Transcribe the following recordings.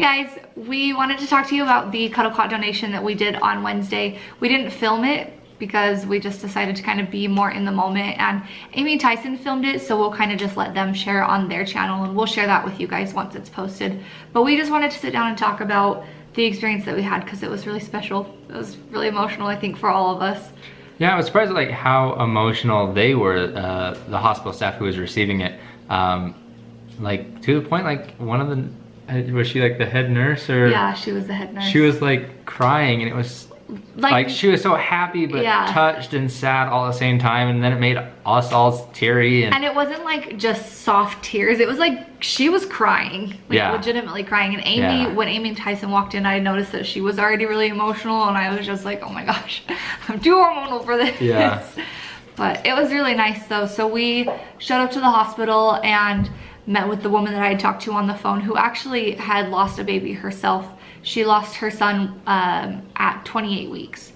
Hey guys, we wanted to talk to you about the CuddleCot donation that we did on Wednesday. We didn't film it because we just decided to kind of be more in the moment, and Amy and Tyson filmed it, so we'll kind of just let them share on their channel, and we'll share that with you guys once it's posted. But we just wanted to sit down and talk about the experience that we had because it was really special. It was really emotional, I think, for all of us. Yeah, I was surprised at like how emotional they were, the hospital staff who was receiving it. Like to the point, like one of the, was she like the head nurse or? Yeah, she was the head nurse. She was like crying, and it was like she was so happy but touched and sad all at the same time, and then it made us all teary. And it wasn't like just soft tears, it was like she was crying, like legitimately crying. And Amy, when Amy and Tyson walked in, I noticed that she was already really emotional, and I was just like, oh my gosh, I'm too hormonal for this. Yeah. But it was really nice though. So we showed up to the hospital and met with the woman that I had talked to on the phone, who actually had lost a baby herself. She lost her son at 28 weeks.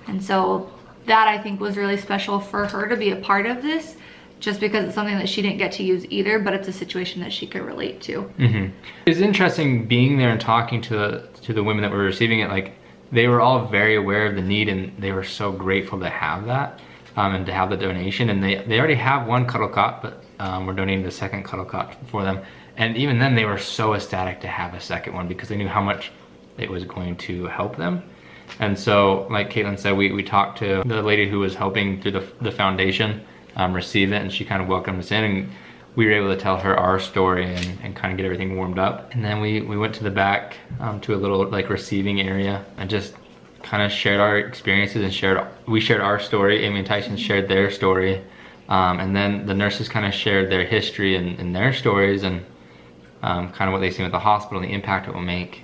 And so that, I think, was really special for her to be a part of this, just because it's something that she didn't get to use either, but it's a situation that she could relate to. It was interesting being there and talking to the women that were receiving it. Like, they were all very aware of the need, and they were so grateful to have that and to have the donation. And they already have one CuddleCot, but we're donating the second CuddleCot for them. And even then, they were so ecstatic to have a second one because they knew how much it was going to help them. And so, like Caitlin said, we talked to the lady who was helping through the foundation receive it, and she kind of welcomed us in, and we were able to tell her our story and kind of get everything warmed up. And then we went to the back to a little like receiving area and just kind of shared our experiences and we shared our story. Amy and Tyson shared their story. And then the nurses kind of shared their history and their stories, and kind of what they've seen at the hospital and the impact it will make.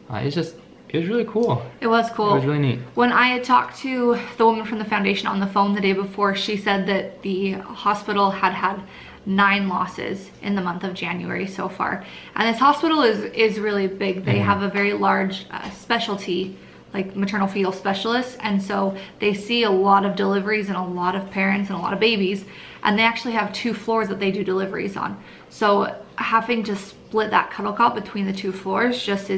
It was really cool. It was cool. It was really neat. When I had talked to the woman from the foundation on the phone the day before, she said that the hospital had 9 losses in the month of January so far. And this hospital is really big. They have a very large specialty, like maternal fetal specialists, and so they see a lot of deliveries and a lot of parents and a lot of babies, and they actually have 2 floors that they do deliveries on. So having to split that CuddleCot between the 2 floors just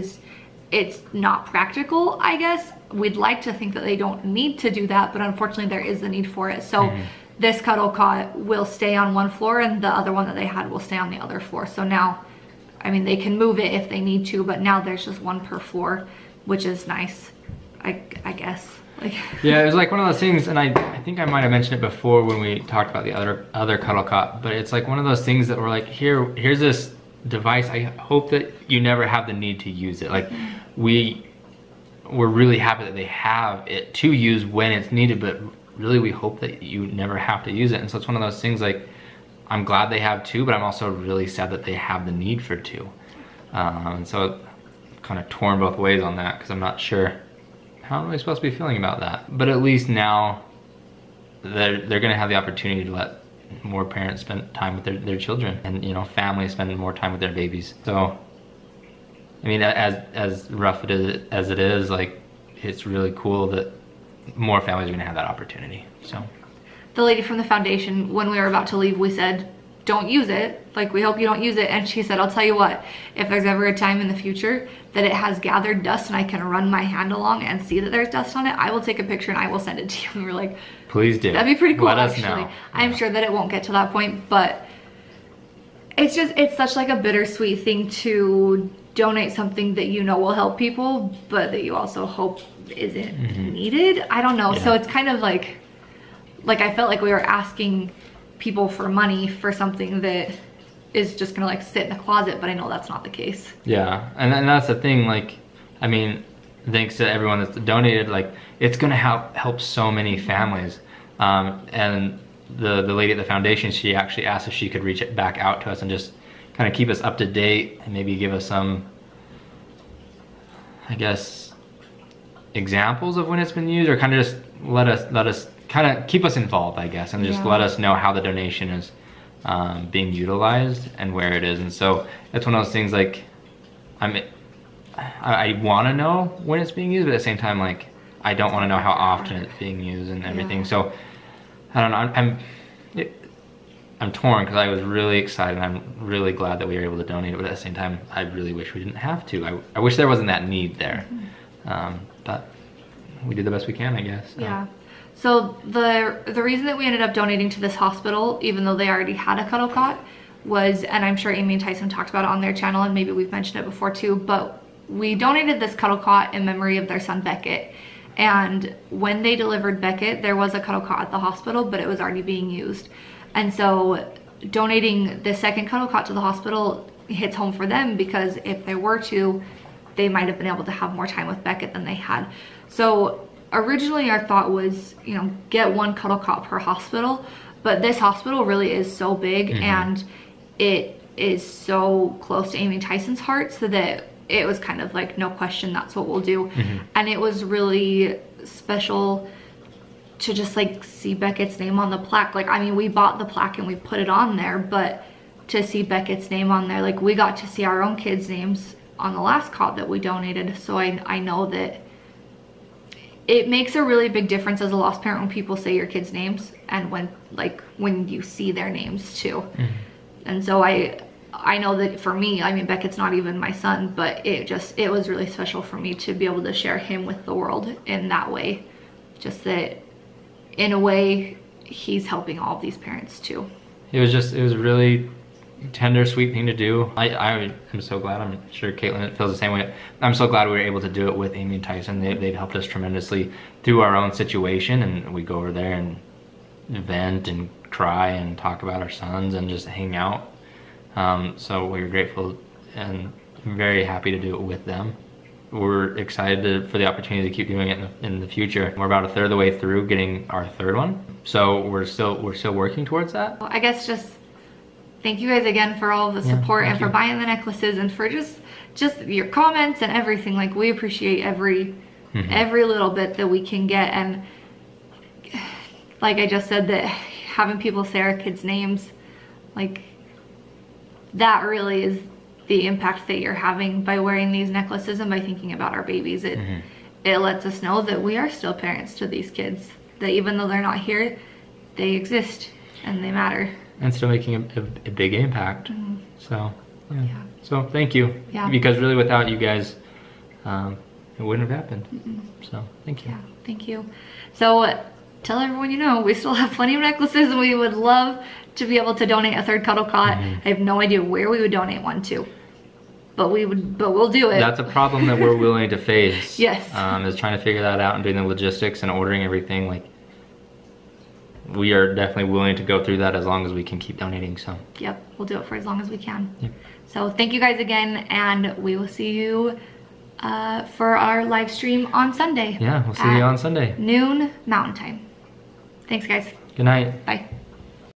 it's not practical, I guess. We'd like to think that they don't need to do that, but unfortunately there is the need for it. So this CuddleCot will stay on one floor, and the other one that they had will stay on the other floor. So now, I mean, they can move it if they need to, but now there's just 1 per floor, which is nice, I guess. Like, yeah, it was like one of those things, and I think I might have mentioned it before when we talked about the other CuddleCot, but it's like one of those things that we're like, here's this device. I hope that you never have the need to use it. Like, we're really happy that they have it to use when it's needed, but really we hope that you never have to use it. And so it's one of those things, like, I'm glad they have 2, but I'm also really sad that they have the need for 2. And so kind of torn both ways on that, because I'm not sure how am I supposed to be feeling about that. But at least now they're gonna have the opportunity to let more parents spend time with their children, and, you know, families spending more time with their babies. So I mean, as rough as it is, like, it's really cool that more families are gonna have that opportunity. So the lady from the foundation, when we were about to leave, we said, don't use it. Like, we hope you don't use it. And she said, I'll tell you what, if there's ever a time in the future that it has gathered dust and I can run my hand along and see that there's dust on it, I will take a picture and I will send it to you. And we were like, please do. That'd be pretty cool. Let us actually know. I'm sure that it won't get to that point, but it's such like a bittersweet thing to donate something that you know will help people, but that you also hope isn't needed. I don't know. So it's kind of like I felt like we were asking people for money for something that is just gonna like sit in the closet, but I know that's not the case. Yeah, and that's the thing. Like, I mean, thanks to everyone that's donated, like, it's gonna help so many families. And the lady at the foundation, she actually asked if she could reach it back out to us and just kind of keep us up to date and maybe give us some, I guess, examples of when it's been used, or kind of just let us kind of keep us involved, I guess, and just let us know how the donation is being utilized and where it is. And so it's one of those things, like, I want to know when it's being used, but at the same time, like, I don't want to know how often it's being used and everything. So I don't know. I'm torn because I was really excited. I'm really glad that we were able to donate it, but at the same time, I really wish we didn't have to. I wish there wasn't that need there. But we did the best we can, I guess. So. Yeah. So the reason that we ended up donating to this hospital, even though they already had a CuddleCot, was, and I'm sure Amy and Tyson talked about it on their channel, and maybe we've mentioned it before too, but we donated this CuddleCot in memory of their son Beckett. And when they delivered Beckett, there was a CuddleCot at the hospital, but it was already being used. And so donating the second CuddleCot to the hospital hits home for them, because if there were to, they might have been able to have more time with Beckett than they had. So originally our thought was, you know, get one CuddleCot per hospital, but this hospital really is so big and it is so close to Amy and Tyson's heart, so that it was kind of like, no question, that's what we'll do. And it was really special to just like see Beckett's name on the plaque. Like, I mean, we bought the plaque and we put it on there, but to see Beckett's name on there, like we got to see our own kids' names on the last cot that we donated. So I know that it makes a really big difference as a lost parent when people say your kids' names, and when you see their names too. And so I know that for me, I mean, Beckett's not even my son, but it was really special for me to be able to share him with the world in that way. Just that in a way, he's helping all of these parents too. It was a really tender, sweet thing to do. I am so glad. I'm sure Caitlin feels the same way. I'm so glad we were able to do it with Amy and Tyson. They've helped us tremendously through our own situation, and we go over there and vent and cry and talk about our sons and just hang out. So we're grateful and very happy to do it with them. We're excited for the opportunity to keep doing it in the future. We're about a third of the way through getting our third one, so we're still working towards that. Well, I guess just thank you guys again for all of the support and for buying the necklaces and for just your comments and everything. Like, we appreciate every little bit that we can get. And like I just said, that having people say our kids' names, like, that really is the impact that you're having by wearing these necklaces and by thinking about our babies. It lets us know that we are still parents to these kids, that even though they're not here, they exist and they matter. And still making a big impact. So, yeah. So thank you. Yeah. Because really without you guys, it wouldn't have happened. So thank you. Yeah, thank you. So tell everyone you know, we still have plenty of necklaces, and we would love to be able to donate a third CuddleCot. I have no idea where we would donate one to, but we'll do it. That's a problem that we're willing to face. Yes. Is trying to figure that out and doing the logistics and ordering everything. Like, we are definitely willing to go through that as long as we can keep donating. So yep, we'll do it for as long as we can. Yep. So thank you guys again, and we will see you for our live stream on Sunday. Yeah, we'll see you on Sunday. Noon Mountain Time. Thanks, guys. Good night. Bye.